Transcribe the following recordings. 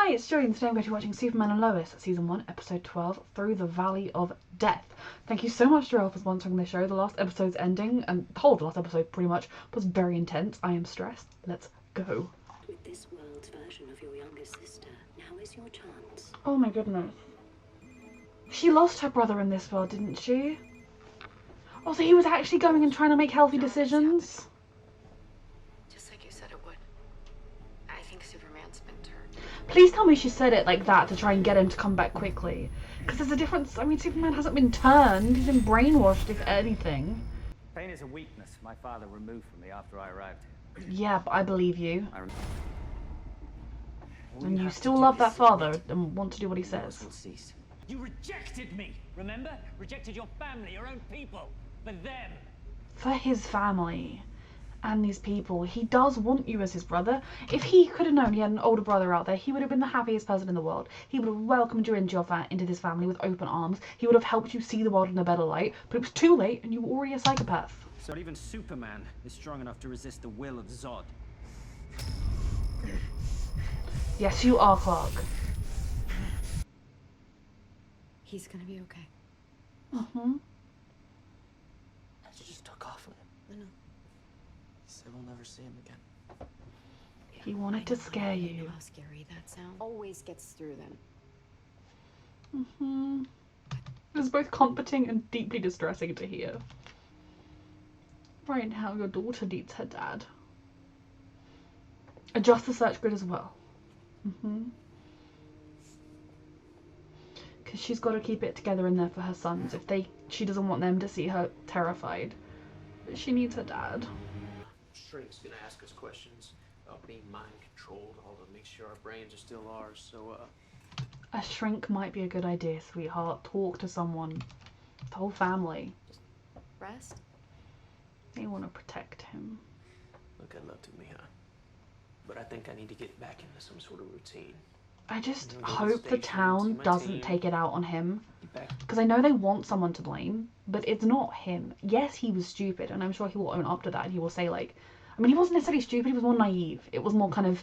Hi, it's Joey, and today I'm going to be watching Superman and Lois, Season 1, Episode 12, Through the Valley of Death. Thank you so much, Joel, for sponsoring the show. The last episode's ending, and the whole of the last episode pretty much, was very intense. I am stressed. Let's go. With this world's version of your younger sister, now is your chance. Oh my goodness. She lost her brother in this world, didn't she? Oh, so he was actually going and trying to make healthy decisions? Just like you said it would. I think Superman's been turned. Please tell me she said it like that to try and get him to come back quickly. Because there's a difference. I mean, Superman hasn't been turned. He's been brainwashed, if anything. Pain is a weakness my father removed from me after I arrived here. Yeah, but I believe you. And you still love that father and want to do what he says. You rejected me, remember? Rejected your family, your own people. For them. For his family. And these people. He does want you as his brother. If he could have known he had an older brother out there, he would have been the happiest person in the world. He would have welcomed you into this family with open arms. He would have helped you see the world in a better light. But it was too late and you were already a psychopath. So not even Superman is strong enough to resist the will of Zod. Yes, you are, Clark. He's gonna be okay. Mm-hmm. She just took off with him. I know. He said we'll never see him again. He wanted to scare I you. know how scary that sound always gets through them. Mm-hmm. It was both comforting and deeply distressing to hear. Right now, your daughter needs her dad. Adjust the search grid as well. Mm-hmm. Because she's got to keep it together in there for her sons. She doesn't want them to see her terrified. But she needs her dad. Shrink's gonna ask us questions about being mind controlled, all to make sure our brains are still ours. So, A shrink might be a good idea, sweetheart. Talk to someone. The whole family. Rest? They want to protect him. look, I'd love to, Mija. But I think I need to get back into some sort of routine. I just You know, hope the station, town see my doesn't team. take it out on him. Get back. Because I know they want someone to blame, but it's not him. Yes, he was stupid, and I'm sure he will own up to that, and he will say, like... I mean, he wasn't necessarily stupid, he was more naive. It was more kind of...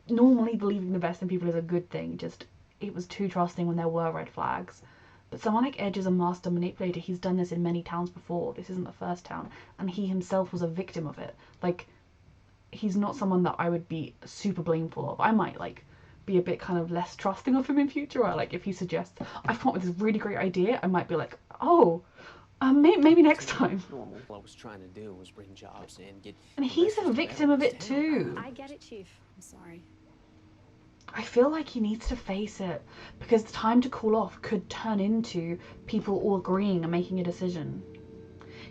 Normally believing the best in people is a good thing, just... It was too trusting when there were red flags. But someone like Edge is a master manipulator. He's done this in many towns before. This isn't the first town. And he himself was a victim of it. Like, he's not someone that I would be super blameful of. I might, like... be a bit kind of less trusting of him in future, or like if he suggests I've come up with this really great idea, I might be like, oh, maybe next time. Normal. What I was trying to do was bring jobs in, get. And he's a victim of it too. I get it, Chief. I'm sorry. I feel like he needs to face it, because the time to cool off could turn into people all agreeing and making a decision.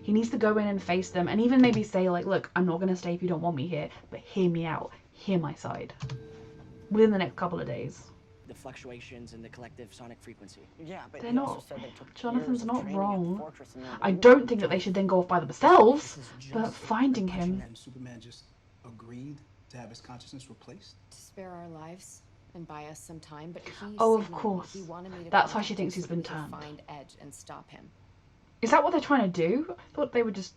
He needs to go in and face them, and even maybe say like, look, I'm not gonna stay if you don't want me here, but hear me out, hear my side. Within the next couple of days. The fluctuations in the collective sonic frequency. Yeah, but They're he not. also said they took Jonathan's years of not training at the wrong. fortress and then I they don't think that they should then go off by themselves, but finding him. And Superman just agreed to have his consciousness replaced. To spare our lives and buy us some time, but he Oh, of signaled course. He wanted me to That's why contact she thinks him he's so been we could turned. Find Edge and stop him. Is that what they're trying to do? I thought they would just...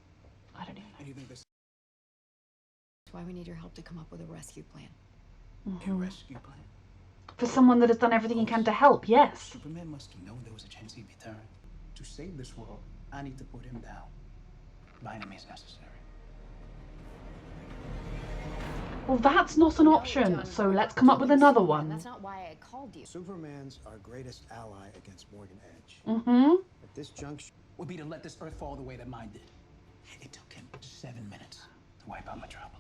I don't even know. And you think this That's why we need your help to come up with a rescue plan. a rescue plan? For someone that has done everything he can to help, yes. Superman must have known there was a chance he'd be turned. To save this world, I need to put him down. By any means necessary. Well, that's not an option, so let's come up with another one. That's not why I called you. Superman's our greatest ally against Morgan Edge. Mm-hmm. At this juncture, Would be to let this Earth fall the way that mine did. It took him 7 minutes to wipe out Metropolis.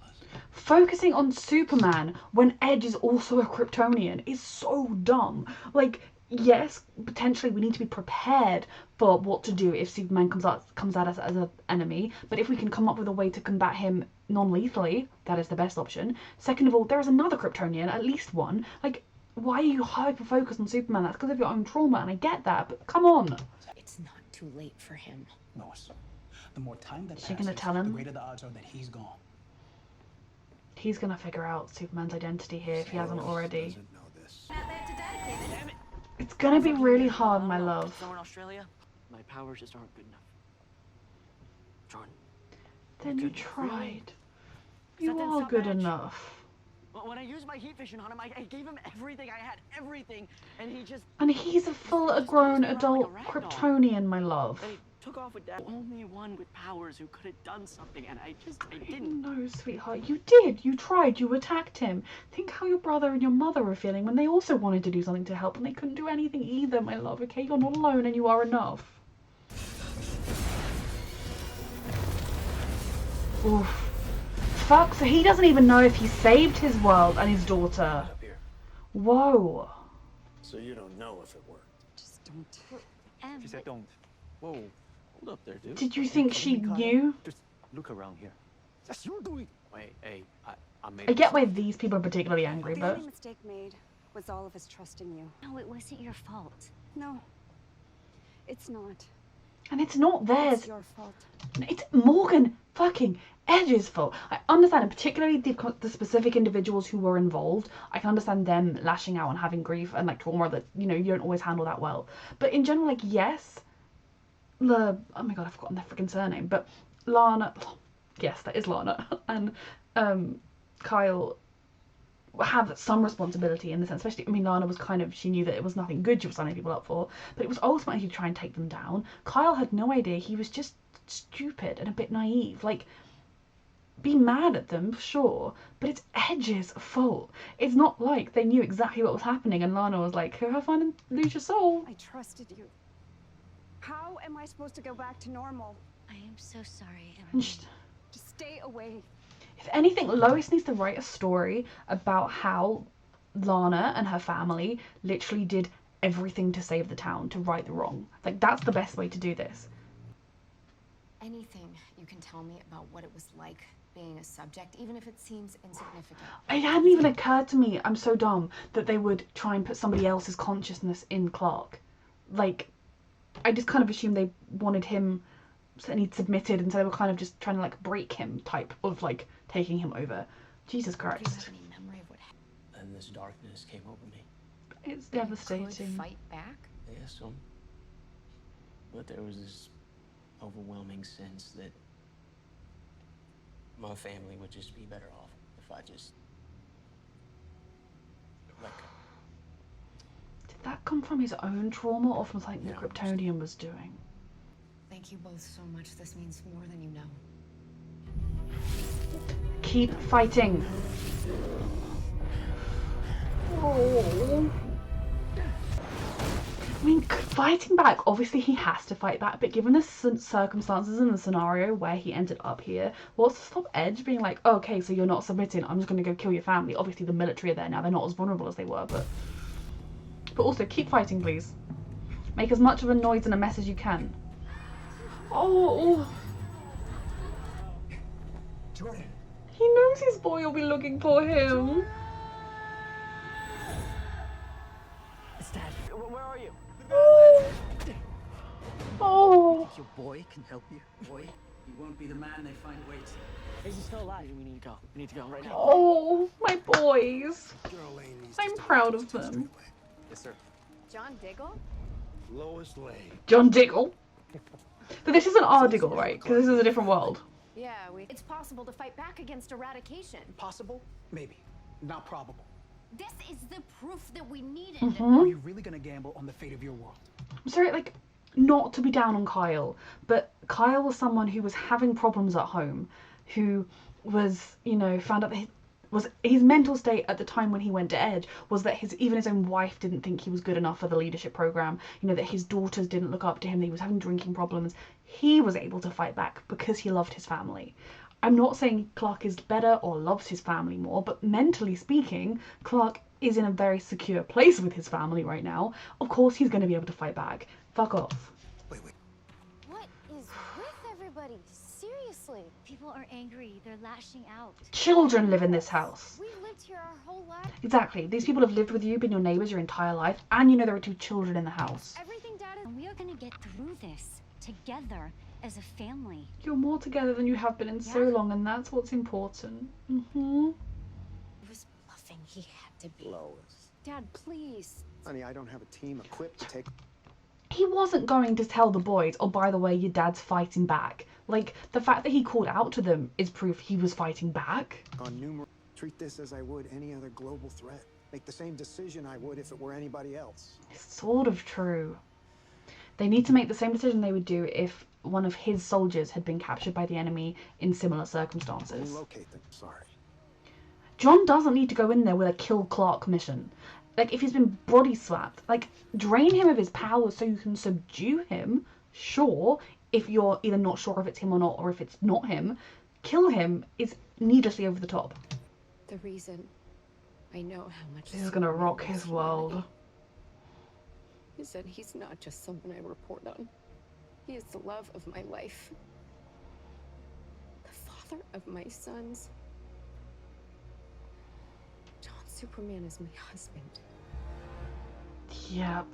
Focusing on Superman when Edge is also a Kryptonian is so dumb. Like, yes, potentially we need to be prepared for what to do if Superman comes at us as an enemy, but if we can come up with a way to combat him non-lethally, that is the best option. Second of all, there is another Kryptonian, at least one. Like, why are you hyper-focused on Superman? That's because of your own trauma, and I get that, but come on. It's not too late for him. Lois, the more time that Is she passes, gonna tell him? the greater the odds are that he's gone. He's gonna figure out Superman's identity here if he hasn't already. doesn't know this. Damn it! It's gonna be really hard, my love. Somewhere in Australia, my powers just aren't good enough. Jordan. Then you good enough, really? tried. Is that You then are stop good Edge? enough. When I used my heat vision on him, I gave him everything I had, everything, and he just... And he's a full grown adult Kryptonian, my love. They took off with that. Only one with powers who could have done something, and I didn't. No, sweetheart, you did. You tried. You attacked him. Think how your brother and your mother were feeling when they also wanted to do something to help and they couldn't do anything either, my love, okay? You're not alone and you are enough. Oof. Fuck, so he doesn't even know if he saved his world and his daughter. Up here. Whoa. So you don't know if it worked. Just don't. She said don't. Whoa, hold up there, dude. Did you think she knew? Just look around here. That's your doing. Wait, hey, I made I get why these people are particularly angry, The but... only mistake made was all of us trusting you. No, it wasn't your fault. No, it's not. And it's not theirs. It's your fault. It's Morgan fucking Edge's fault. I understand, and particularly the specific individuals who were involved. I can understand them lashing out and having grief and like trauma that, you know, you don't always handle that well. But in general, like, yes, oh my god, I've forgotten their freaking surname. But Lana, yes, that is Lana, and Kyle have some responsibility in the sense, especially, I mean, Lana was kind of, she knew that it was nothing good she was signing people up for, but it was ultimately to try and take them down. Kyle had no idea. He was just stupid and a bit naive. Like, be mad at them, sure, but it's Edge's fault. It's not like they knew exactly what was happening and Lana was like, have fun and lose your soul. I trusted you. How am I supposed to go back to normal? I am so sorry, And Emily. Just stay away. if anything, Lois needs to write a story about how Lana and her family literally did everything to save the town, to right the wrong. Like, that's the best way to do this. Anything you can tell me about what it was like being a subject, even if it seems insignificant. It hadn't even occurred to me, I'm so dumb, that they would try and put somebody else's consciousness in Clark. Like, I just kind of assumed they wanted him, and he'd submitted, and so they were kind of just trying to, like, break him type of, like, taking him over. Jesus Do you Christ. have any memory of what happened? And this darkness came over me. It's You devastating. could fight back? Yeah, some. But there was this overwhelming sense that my family would just be better off if I just let go. Did that come from his own trauma or from something the Yeah, Kryptonian was doing? Thank you both so much. This means more than you know. Keep fighting. Oh. I mean, fighting back, obviously he has to fight back, but given the circumstances and the scenario where he ended up here, what's to stop Edge being like, oh, okay, so you're not submitting, I'm just going to go kill your family. Obviously the military are there now, they're not as vulnerable as they were, but also keep fighting, please. Make as much of a noise and a mess as you can. Oh, Jordan. he knows his boy will be looking for him. It's Dad. Where are you? Oh. Your boy can help you. Boy, he won't be the man they find waiting. Is he still alive? We need to go. We need to go right now. Oh, my boys. Girl Lane needs I'm to proud of step to the them. streetway. Yes, sir. John Diggle? Lois Lane. John Diggle. But this isn't our Diggle, right? Because this is a different world. Yeah, it's possible to fight back against eradication. Possible? Maybe. Not probable. This is the proof that we needed. Hmm? Are you really gonna gamble on the fate of your world? I'm sorry, like, not to be down on Kyle, but Kyle was someone who was having problems at home, who was, you know, found out that his mental state at the time when he went to Edge was that even his own wife didn't think he was good enough for the leadership program, you know, that his daughters didn't look up to him, that he was having drinking problems. He was able to fight back because he loved his family. I'm not saying Clark is better or loves his family more, but mentally speaking, Clark is in a very secure place with his family right now. Of course he's going to be able to fight back. Fuck off. Wait. What is with everybody? Seriously. People are angry. They're lashing out. Children live in this house. We've lived here our whole life. Exactly. These people have lived with you, been your neighbours your entire life, and you know there are 2 children in the house. Everything Dad is. And we are going to get through this together as a family. You're more together than you have been in so long, and that's what's important. Mm-hmm. He was bluffing. He had to be. Lois. Dad, please. Honey, I don't have a team equipped to take He wasn't going to tell the boys, oh, by the way, your dad's fighting back. Like, the fact that he called out to them is proof he was fighting back. on numerous. Treat this as I would any other global threat. Make the same decision I would if it were anybody else. It's sort of true. They need to make the same decision they would do if one of his soldiers had been captured by the enemy in similar circumstances. Relocate them. Sorry. John doesn't need to go in there with a kill Clark mission. Like, if he's been body slapped, like, drain him of his powers so you can subdue him. Sure, if you're either not sure if it's him or not, or if it's not him, kill him is needlessly over the top. The reason I know how much This is gonna rock his world. Is that he's not just someone I report on. He is the love of my life. The father of my sons. John Superman is my husband. Yep.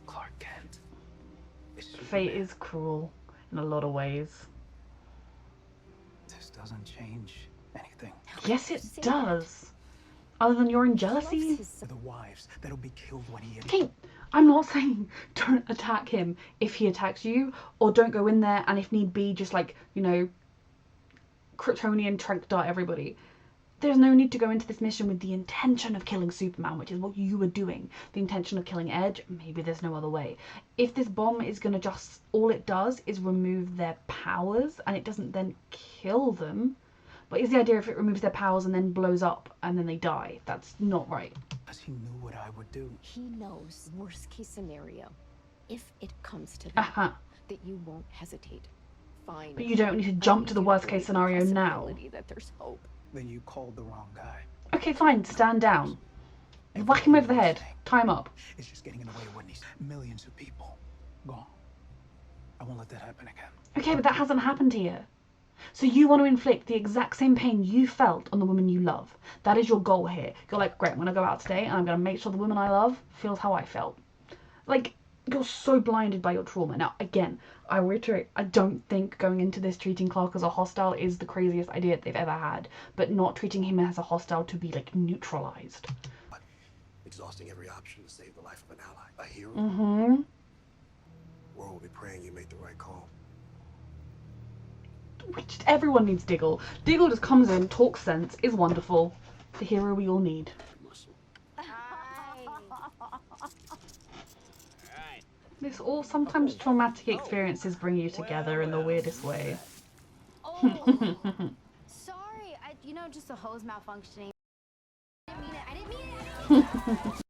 Clark Kent. Fate is cruel in a lot of ways. This doesn't change anything. Yes, it does. Other than your own jealousy. For the wives that'll be killed when he... Okay, I'm not saying don't attack him if he attacks you, or don't go in there and if need be just like, you know, Kryptonian trank dart everybody. There's no need to go into this mission with the intention of killing Superman, which is what you were doing. The intention of killing Edge, maybe there's no other way. If this bomb is gonna just, all it does is remove their powers and it doesn't then kill them. But is the idea if it removes their powers and then blows up and then they die? That's not right. Because he knew what I would do. He knows worst case scenario. If it comes to that, that you won't hesitate. Fine. But you don't need to jump to the worst case scenario now. That there's hope. Then you called the wrong guy. Okay, fine, stand down. You whack him over the head. Time up. It's just getting in the way of Whitney's millions of people gone. I won't let that happen again. Okay, but that hasn't happened here. So you want to inflict the exact same pain you felt on the woman you love. That is your goal here. You're like, great, I'm going to go out today and I'm going to make sure the woman I love feels how I felt. Like, you're so blinded by your trauma. Now, again, I reiterate, I don't think going into this treating Clark as a hostile is the craziest idea they've ever had. But not treating him as a hostile to be, like, neutralized. Exhausting every option to save the life of an ally. A hero? Mm-hmm. World will be praying you made the right call. Just everyone needs Diggle. Diggle just comes in, talks sense, is wonderful. The hero we all need. This all sometimes traumatic experiences bring you together in the weirdest way. Oh, sorry. Just the hose malfunctioning. I didn't mean it.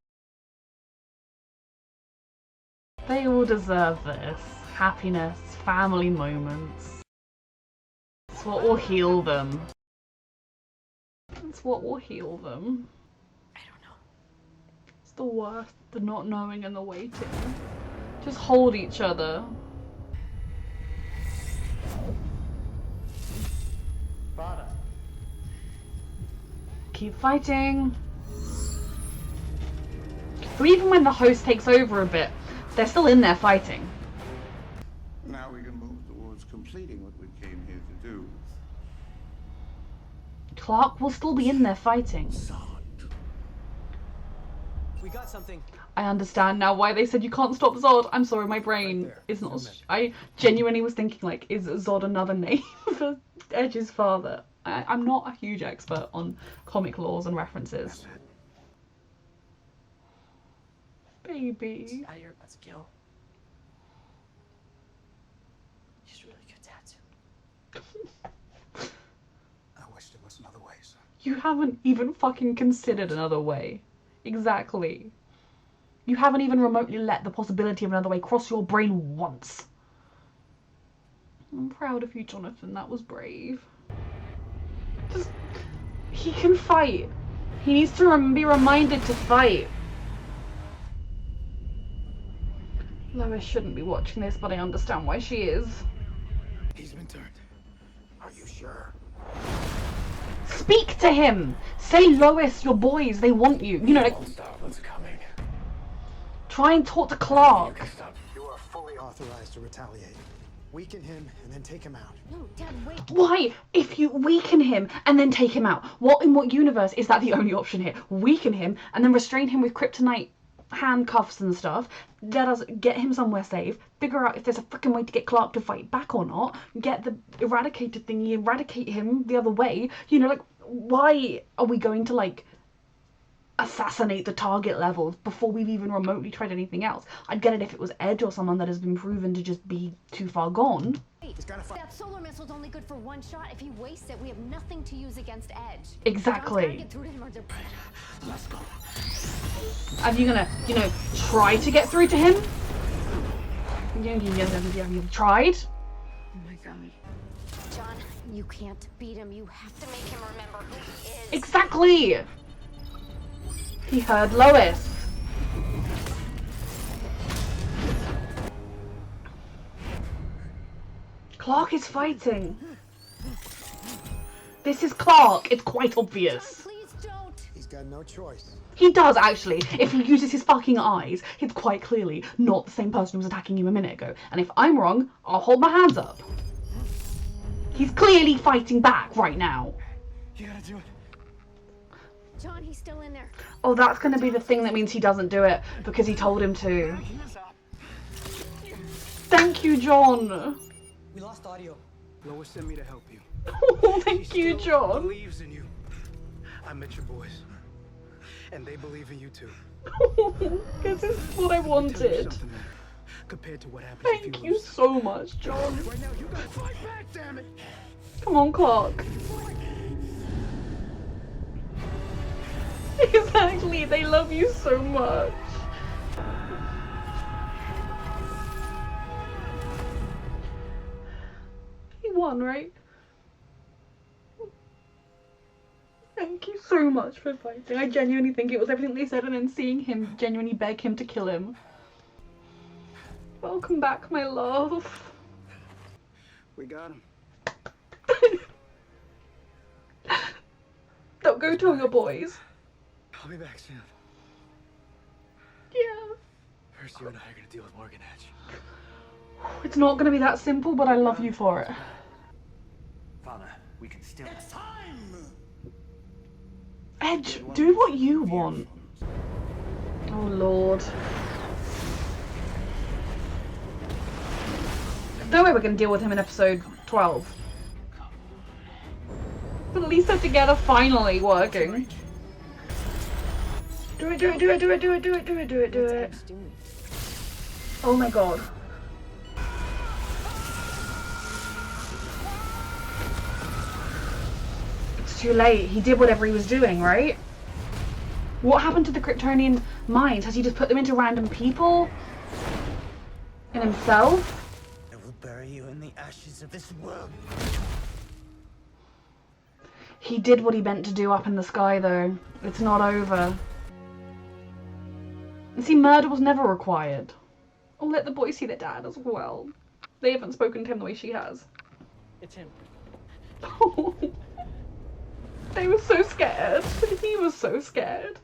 They all deserve this. Happiness, family moments. It's what will heal them. It's what will heal them. I don't know. It's the worst, the not knowing and the waiting. Just hold each other. Father. Keep fighting. But even when the host takes over a bit, they're still in there fighting. Now we can move towards completing what we came here to do. Clark will still be in there fighting. We got something. I understand now why they said you can't stop Zod. I'm sorry, my brain is not... I genuinely was thinking, like, is Zod another name for Edge's father? I'm not a huge expert on comic laws and references. Baby. You're about to kill. She's really good tattoo. I wish there was another way, son. You haven't even fucking considered another way. Exactly. You haven't even remotely let the possibility of another way cross your brain once. I'm proud of you, Jonathan. That was brave. Just... He can fight. He needs to be reminded to fight. Lois shouldn't be watching this, but I understand why she is. He's been turned. Are you sure? Speak to him! Say, Lois, your boys, they want you. You know, like... Stop what's coming. Try and talk to Clark. You are fully authorized to retaliate. Weaken him and then take him out. No, Dad, wait. Why? If you weaken him and then take him out, in what universe is that the only option here? Weaken him and then restrain him with kryptonite handcuffs and stuff. Let us get him somewhere safe. Figure out if there's a freaking way to get Clark to fight back or not. Get the eradicated thingy, eradicate him the other way. You know, like, why are we going to like assassinate the target levels before we've even remotely tried anything else? I'd get it if it was Edge or someone that has been proven to just be too far gone. That solar missile's only good for one shot. If he wastes it, we have nothing to use against Edge. Exactly. Get through to him or Let's go. Are you gonna, you know, try to get through to him? Have you tried? Oh my god. John, you can't beat him. You have to make him remember who he is. Exactly. He heard Lois. Clark is fighting. This is Clark. It's quite obvious. John, please don't. He's got no choice. He does, actually. If he uses his fucking eyes, it's quite clearly not the same person who was attacking him a minute ago. And if I'm wrong, I'll hold my hands up. He's clearly fighting back right now. You gotta do it. John, he's still in there. Oh, that's going to be the thing that means he doesn't do it because he told him to. Thank you, John. We lost audio. Lois sent me to help you. Oh, thank you, John. Believes in you. I met your boys, and they believe in you too. This is what I wanted. Compared to what happens Thank you so much, John. Right now, you gotta fight back, damn it! Come on, Clark. Exactly, they love you so much. He won, right? Thank you so much for fighting. I genuinely think it was everything they said and then seeing him genuinely beg him to kill him. Welcome back, my love. We got him. Don't go tell your boys. I'll be back soon. Yeah. First, you and I are gonna deal with Morgan Edge. It's not gonna be that simple, but I love you for it. Father, we can still. It's time! Edge, do what you want. Oh lord. No way we're gonna deal with him in episode 12. But at least they're together finally working. Do it, do it, do it, do it, do it, do it, do it, do it, do it. Oh my god. It's too late. He did whatever he was doing, right? What happened to the Kryptonian minds? Has he just put them into random people? In himself? I will bury you in the ashes of this world. He did what he meant to do up in the sky, though. It's not over. And see, murder was never required. I'll let the boys see their dad as well. They haven't spoken to him the way she has. It's him. They were so scared. He was so scared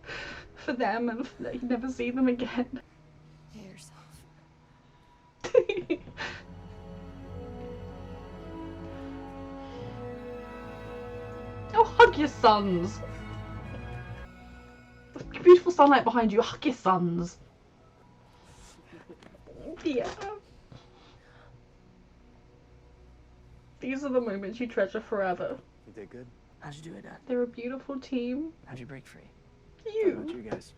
for them and that he'd never see them again. Hear yourself. Oh, hug your sons. Beautiful sunlight behind you. Hug your sons. Yeah. These are the moments you treasure forever. You did good. How'd you do it, Dad? They're a beautiful team. How'd you break free? You. How about you guys?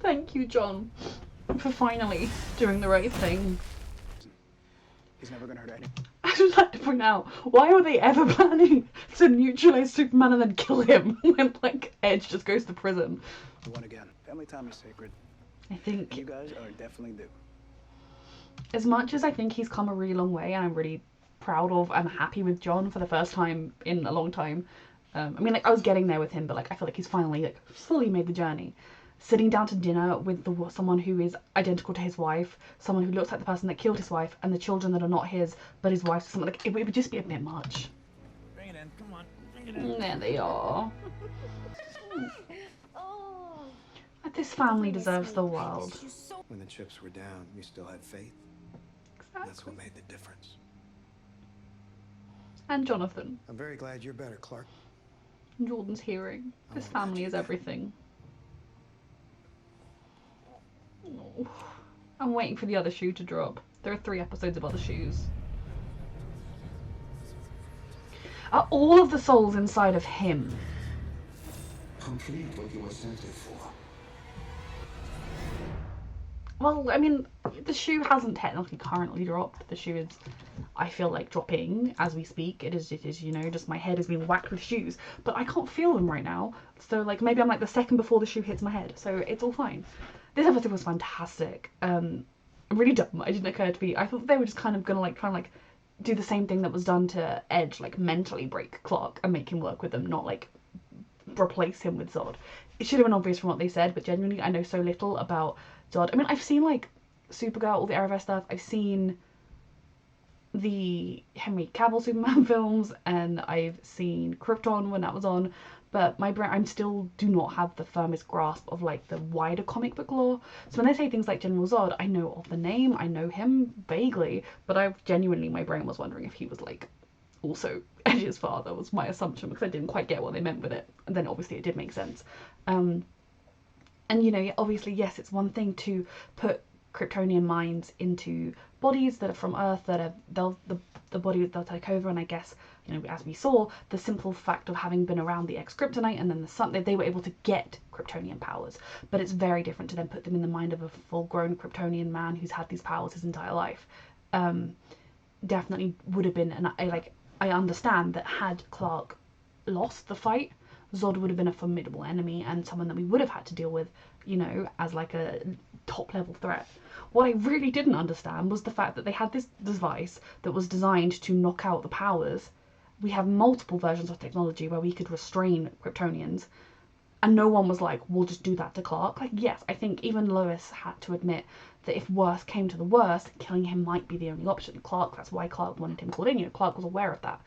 Thank you, John, for finally doing the right thing. He's never gonna hurt anyone. I would like to point out, why were they ever planning to neutralize Superman and then kill him when, like, Edge just goes to prison? You won again. Family time is sacred. I think, You guys are definitely due. as much as I think he's come a really long way, and I'm really proud of and happy with John for the first time in a long time. I mean, like, I was getting there with him, but, like, I feel like he's finally, like, fully made the journey. Sitting down to dinner with someone who is identical to his wife, someone who looks like the person that killed his wife, and the children that are not his, but his wife's, something like, it would just be a bit much. Bring it in. Come on. Bring it in. There they are. Oh. This family deserves the world. When the chips were down, you still had faith. That's what made the difference. And Jonathan. I'm very glad you're better, Clark. Jordan's hearing. This family is everything. Oh. I'm waiting for the other shoe to drop. There are 3 episodes of other shoes. Are all of the souls inside of him? Complete what you were sent here for. Well, I mean, the shoe hasn't technically currently dropped. The shoe is, I feel like, dropping as we speak. It is, you know, just my head is being whacked with shoes. But I can't feel them right now. So, like, maybe I'm like the second before the shoe hits my head. So it's all fine. This episode was fantastic. Really dumb. It didn't occur to me. I thought they were just kind of gonna, like, try and, like, do the same thing that was done to Edge, like, mentally break Clark and make him work with them, not, like, replace him with Zod. It should have been obvious from what they said, but genuinely, I know so little about Zod. I mean, I've seen, like, Supergirl, all the Arrowverse stuff. I've seen the Henry Cavill Superman films, and I've seen Krypton when that was on, but my brain, I'm still do not have the firmest grasp of, like, the wider comic book lore. So when they say things like General Zod, I know of the name, I know him vaguely, but I've genuinely, my brain was wondering if he was, like, also Edge's father, was my assumption, because I didn't quite get what they meant with it. And then obviously it did make sense. And, you know, obviously, yes, it's one thing to put Kryptonian minds into bodies that are from Earth, that are, the body they'll take over, and I guess, you know, as we saw, the simple fact of having been around the ex-Kryptonite and then the sun, they were able to get Kryptonian powers. But it's very different to then put them in the mind of a full-grown Kryptonian man who's had these powers his entire life. Definitely would have been, and I understand that had Clark lost the fight, Zod would have been a formidable enemy and someone that we would have had to deal with, you know, as like a top level threat. What I really didn't understand was the fact that they had this device that was designed to knock out the powers. We have multiple versions of technology where we could restrain Kryptonians, and no one was like, we'll just do that to Clark. Like, yes, I think even Lois had to admit that if worst came to the worst, killing him might be the only option. Clark, that's why Clark wanted him called in, you know, Clark was aware of that.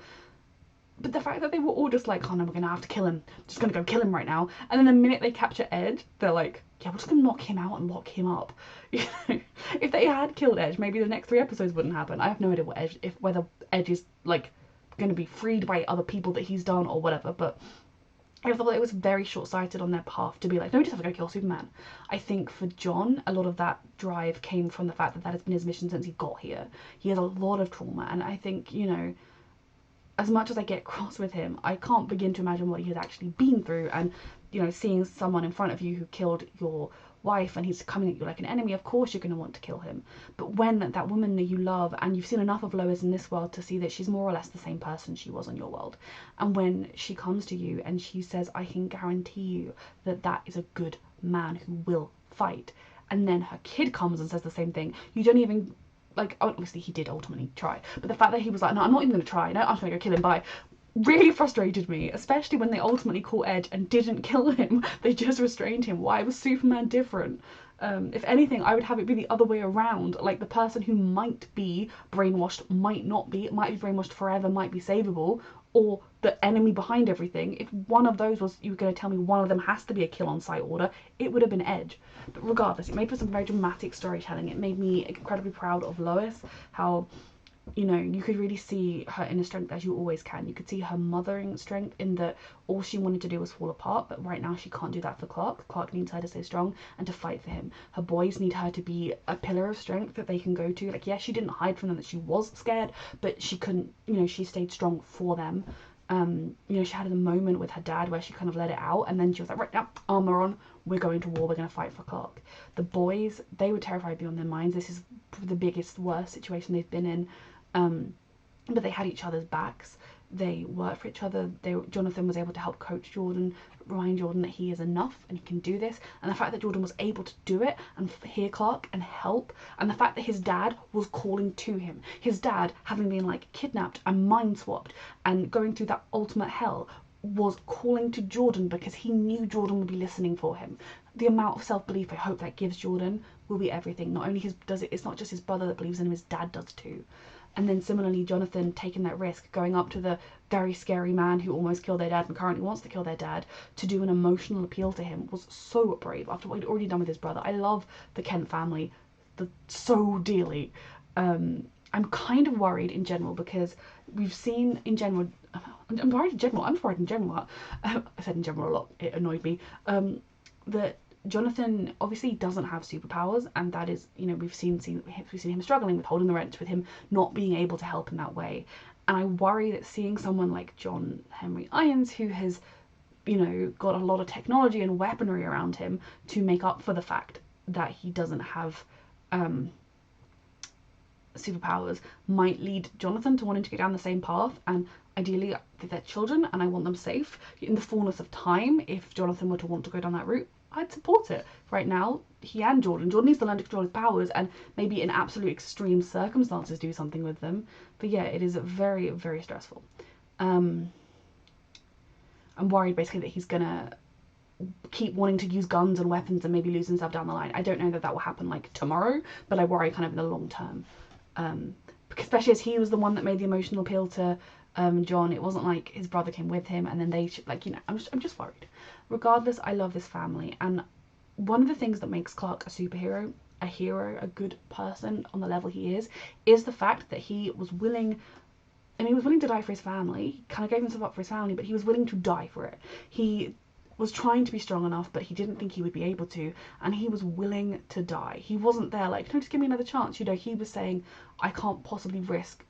But the fact that they were all just like, oh no, we're gonna have to kill him, just gonna go kill him right now, and then the minute they capture Edge, they're like, yeah, we're just gonna knock him out and lock him up. You know, if they had killed Edge, maybe the next 3 episodes wouldn't happen. I have no idea what whether Edge is like gonna be freed by other people that he's done or whatever, but I thought it was very short-sighted on their path to be like, no, we just have to go kill Superman. I think for John, a lot of that drive came from the fact that that has been his mission since he got here. He has a lot of trauma, and I think, you know, as much as I get cross with him, I can't begin to imagine what he has actually been through. And, you know, seeing someone in front of you who killed your wife and he's coming at you like an enemy, of course you're going to want to kill him. But when that woman that you love, and you've seen enough of Lois in this world to see that she's more or less the same person she was on your world, and when she comes to you and she says, I can guarantee you that that is a good man who will fight, and then her kid comes and says the same thing, you don't even, like, obviously he did ultimately try, but the fact that he was like, no, I'm not even going to try, no, I'm just going to go kill him, bye, really frustrated me, especially when they ultimately caught Edge and didn't kill him. They just restrained him. Why was Superman different? If anything, I would have it be the other way around. Like, the person who might be brainwashed might not be. It might be brainwashed forever, might be savable, or the enemy behind everything. If one of those was, you were going to tell me one of them has to be a kill on sight order, it would have been Edge. But regardless, it made for some very dramatic storytelling. It made me incredibly proud of Lois, how, you know, you could really see her inner strength, as you always can. You could see her mothering strength in that all she wanted to do was fall apart, but right now she can't do that for Clark. Clark needs her to stay strong and to fight for him. Her boys need her to be a pillar of strength that they can go to. Like, yes, she didn't hide from them that she was scared, but she couldn't, you know, she stayed strong for them. You know, she had a moment with her dad where she kind of let it out, and then she was like, right now, armor on, we're going to war, we're going to fight for Clark. The boys, they were terrified beyond their minds. This is the biggest, worst situation they've been in. But they had each other's backs. They worked for each other. Jonathan was able to help coach Jordan, remind Jordan that he is enough and he can do this. And the fact that Jordan was able to do it and hear Clark and help, and the fact that his dad was calling to him. His dad, having been like kidnapped and mind swapped and going through that ultimate hell, was calling to Jordan because he knew Jordan would be listening for him. The amount of self-belief I hope that gives Jordan will be everything. Not only it's not just his brother that believes in him, his dad does too. And then similarly, Jonathan taking that risk, going up to the very scary man who almost killed their dad and currently wants to kill their dad, to do an emotional appeal to him, was so brave after what he'd already done with his brother. I love the Kent family so dearly. I'm kind of worried in general because we've seen in general, I'm worried in general, I said in general a lot, it annoyed me, that Jonathan obviously doesn't have superpowers, and that is, you know, we've seen him struggling with holding the wrench, with him not being able to help in that way. And I worry that seeing someone like John Henry Irons, who has, you know, got a lot of technology and weaponry around him to make up for the fact that he doesn't have superpowers, might lead Jonathan to wanting to go down the same path. And ideally, they're children and I want them safe. In the fullness of time, if Jonathan were to want to go down that route, I'd support it. Right now, he and Jordan needs to learn to control his powers and maybe in absolute extreme circumstances do something with them. But yeah, it is very, very stressful. I'm worried basically that he's gonna keep wanting to use guns and weapons and maybe lose himself down the line. I don't know that will happen like tomorrow, but I worry kind of in the long term. Especially as he was the one that made the emotional appeal to John. It wasn't like his brother came with him and then they like, you know, I'm just worried. Regardless, I love this family, and one of the things that makes Clark a superhero, a hero, a good person on the level he is the fact that he was willing, and he was willing to die for his family. He kind of gave himself up for his family, but he was willing to die for it. He was trying to be strong enough, but he didn't think he would be able to, and he was willing to die. He wasn't there like, no, just give me another chance. You know, he was saying, I can't possibly risk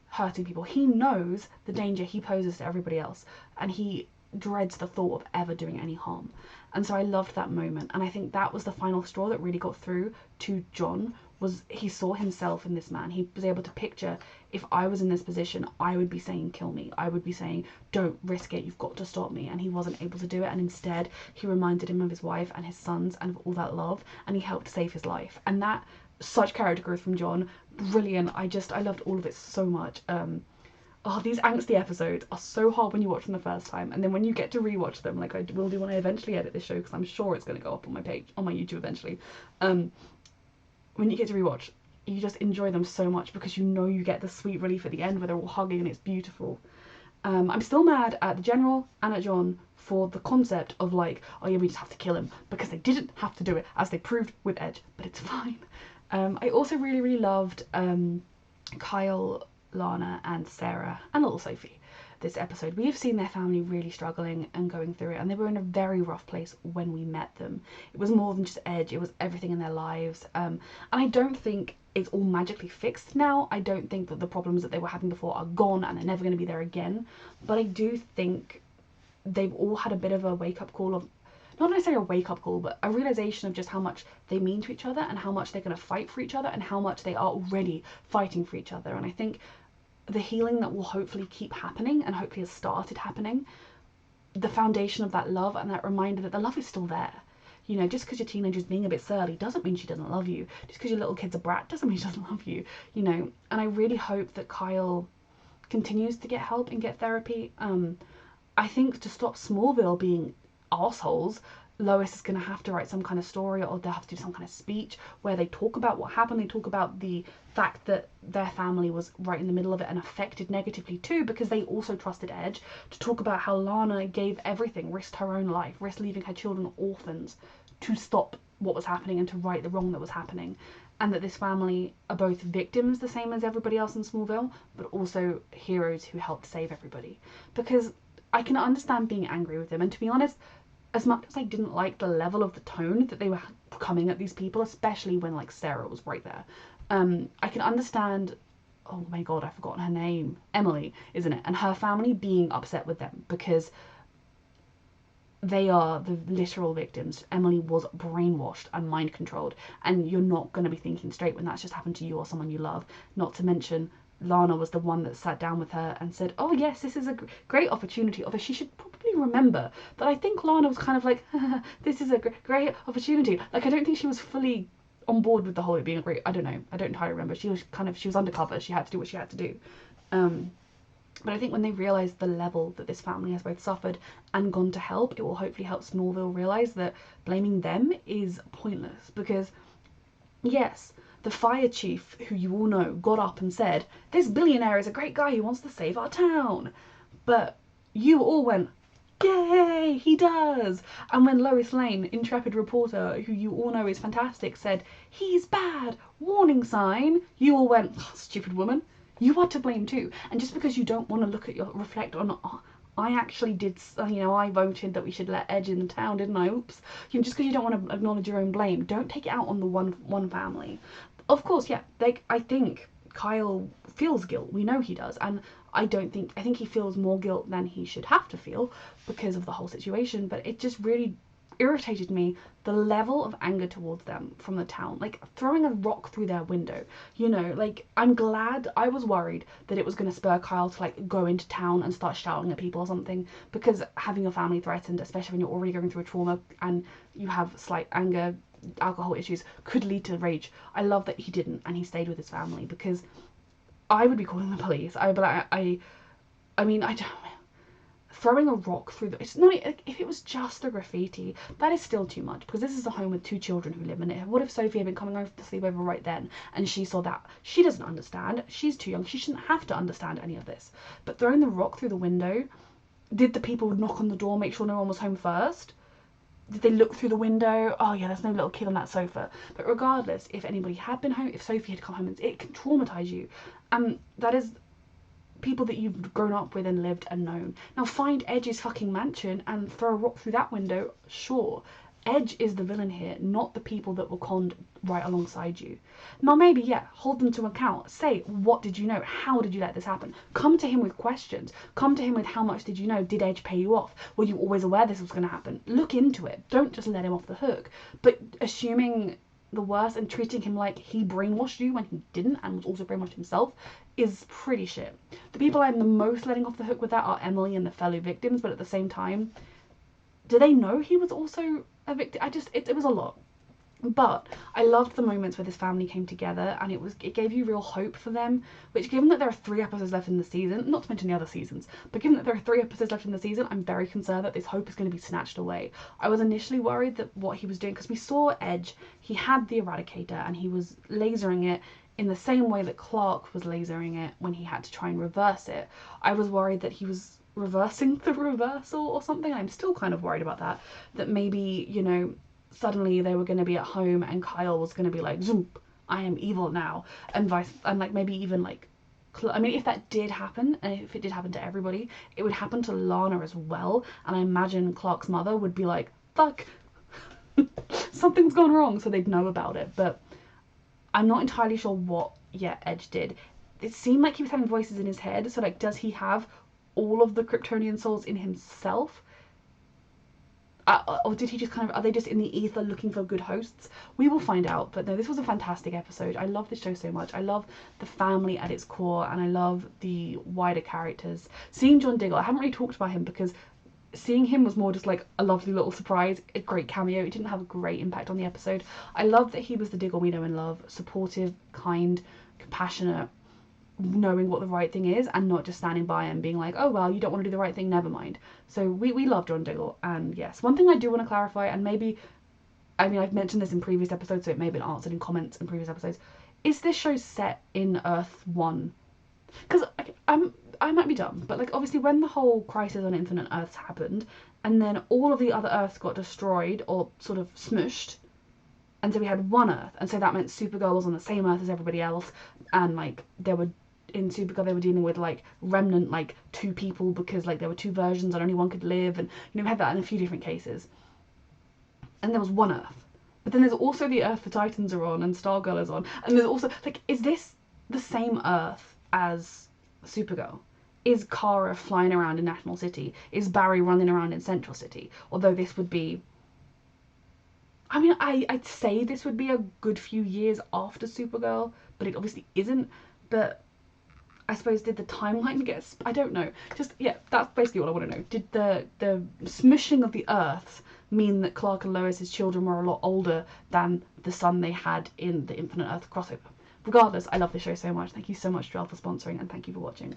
hurting people. He knows the danger he poses to everybody else, and he dreads the thought of ever doing any harm. And so I loved that moment, and I think that was the final straw that really got through to John, was he saw himself in this man. He was able to picture, if I was in this position, I would be saying, kill me. I would be saying, don't risk it, you've got to stop me. And he wasn't able to do it, and instead he reminded him of his wife and his sons and of all that love, and he helped save his life. And that, such character growth from John, brilliant. I loved all of it so much. Oh, these angsty episodes are so hard when you watch them the first time, and then when you get to rewatch them, like I will do when I eventually edit this show, because I'm sure it's going to go up on my page, on my YouTube eventually. When you get to rewatch, you just enjoy them so much because you know you get the sweet relief at the end where they're all hugging and it's beautiful. I'm still mad at the General and at John for the concept of like, oh yeah, we just have to kill him, because they didn't have to do it, as they proved with Edge, but it's fine. I also really, really loved Kyle, Lana and Sarah and little Sophie this episode. We have seen their family really struggling and going through it, and they were in a very rough place when we met them. It was more than just Edge, it was everything in their lives, and I don't think it's all magically fixed now. I don't think that the problems that they were having before are gone and they're never going to be there again, but I do think they've all had a bit of a wake-up call of, not necessarily a wake-up call, but a realization of just how much they mean to each other and how much they're going to fight for each other and how much they are already fighting for each other. And I think the healing that will hopefully keep happening and hopefully has started happening, the foundation of that love and that reminder that the love is still there. You know, just because your teenager's being a bit surly doesn't mean she doesn't love you. Just because your little kid's a brat doesn't mean she doesn't love you, you know. And I really hope that Kyle continues to get help and get therapy. I think to stop Smallville being assholes, Lois is going to have to write some kind of story, or they'll have to do some kind of speech where they talk about what happened. They talk about the fact that their family was right in the middle of it and affected negatively too, because they also trusted Edge. To talk about how Lana gave everything, risked her own life, risked leaving her children orphans to stop what was happening and to right the wrong that was happening. And that this family are both victims the same as everybody else in Smallville, but also heroes who helped save everybody. Because I can understand being angry with them, and to be honest, as much as I didn't like the level of the tone that they were coming at these people, especially when like Sarah was right there, I can understand, oh my god, I've forgotten her name, Emily, isn't it? And her family being upset with them because they are the literal victims. Emily was brainwashed and mind controlled, and you're not going to be thinking straight when that's just happened to you or someone you love. Not to mention Lana was the one that sat down with her and said, oh yes, this is a great opportunity. Although she should probably remember that I think Lana was kind of like, this is a great opportunity. Like, I don't think she was fully on board with the whole it being a great, I don't know, I don't entirely remember. She was undercover, she had to do what she had to do. But I think when they realise the level that this family has both suffered and gone to help, it will hopefully help Smallville realise that blaming them is pointless. Because yes, the fire chief, who you all know, got up and said, this billionaire is a great guy who wants to save our town. But you all went, yay, he does. And when Lois Lane, intrepid reporter, who you all know is fantastic, said, he's bad, warning sign, you all went, oh, stupid woman, you are to blame too. And just because you don't want to look at reflect on, oh, I actually did, you know, I voted that we should let Edge in the town, didn't I? Oops. You know, just because you don't want to acknowledge your own blame, don't take it out on the one family. Of course, yeah, I think Kyle feels guilt. We know he does, and I think he feels more guilt than he should have to feel because of the whole situation. But it just really irritated me, the level of anger towards them from the town, like throwing a rock through their window, you know. Like, I'm glad, I was worried that it was going to spur Kyle to like go into town and start shouting at people or something, because having your family threatened, especially when you're already going through a trauma and you have slight anger, alcohol issues, could lead to rage. I love that he didn't, and he stayed with his family, because I would be calling the police. I would be like, I mean, I don't, throwing a rock through the, it's not, if it was just a graffiti, that is still too much, because this is a home with 2 children who live in it. What if Sophie had been coming over to sleep over right then and she saw that? She doesn't understand, she's too young, she shouldn't have to understand any of this. But throwing the rock through the window, did the people knock on the door, make sure no one was home first? Did they look through the window? Oh yeah, there's no little kid on that sofa. But regardless, if anybody had been home, if Sophie had come home, it can traumatize you. And that is people that you've grown up with and lived and known. Now find Edge's fucking mansion and throw a rock through that window, sure. Edge is the villain here, not the people that were conned right alongside you. Now maybe, yeah, hold them to account. Say, what did you know? How did you let this happen? Come to him with questions. Come to him with, how much did you know? Did Edge pay you off? Were you always aware this was going to happen? Look into it. Don't just let him off the hook. But assuming the worst and treating him like he brainwashed you when he didn't and was also brainwashed himself is pretty shit. The people I'm the most letting off the hook with that are Emily and the fellow victims, but at the same time, do they know he was also a victim? It was a lot. But I loved the moments where this family came together, and it gave you real hope for them, which, given that there are 3 episodes left in the season, not to mention the other seasons, but given that there are 3 episodes left in the season, I'm very concerned that this hope is going to be snatched away. I was initially worried that what he was doing, because we saw Edge, he had the Eradicator and he was lasering it in the same way that Clark was lasering it when he had to try and reverse it. I was worried that he was reversing the reversal or something. I'm still kind of worried about that, that maybe, you know, suddenly they were going to be at home and Kyle was going to be like, zoop, I am evil now, and like maybe even like, I mean, if that did happen, and if it did happen to everybody, it would happen to Lana as well, and I imagine Clark's mother would be like, fuck, something's gone wrong, so they'd know about it. But I'm not entirely sure what Edge did. It seemed like he was having voices in his head, so like, does he have all of the Kryptonian souls in himself? Or did he just kind of, are they just in the ether looking for good hosts? We will find out. But no, this was a fantastic episode. I love this show so much. I love the family at its core, and I love the wider characters. Seeing John Diggle, I haven't really talked about him because seeing him was more just like a lovely little surprise, a great cameo. It didn't have a great impact on the episode. I love that he was the Diggle we know and love, supportive, kind, compassionate, knowing what the right thing is and not just standing by and being like, oh well, you don't want to do the right thing, never mind. So we love John Diggle. And yes, one thing I do want to clarify, and maybe, I mean, I've mentioned this in previous episodes, so it may have been answered in comments in previous episodes, is this show set in Earth 1? Because I might be dumb, but like, obviously when the whole crisis on Infinite Earths happened and then all of the other Earths got destroyed or sort of smushed, and so we had one Earth, and so that meant Supergirl was on the same Earth as everybody else, and like in Supergirl they were dealing with like remnant, like 2 people, because like there were 2 versions and only one could live, and you know, we had that in a few different cases. And there was one Earth, but then there's also the Earth the Titans are on and Stargirl is on, and there's also like, is this the same Earth as Supergirl? Is Kara flying around in National City? Is Barry running around in Central City? Although this would be, I mean, I'd say this would be a good few years after Supergirl, but it obviously isn't. But I suppose, did the timeline get, I don't know. Just, yeah, that's basically all I want to know. Did the smushing of the Earths mean that Clark and Lois's children were a lot older than the son they had in the Infinite Earth crossover? Regardless, I love this show so much. Thank you so much, Joel, for sponsoring, and thank you for watching.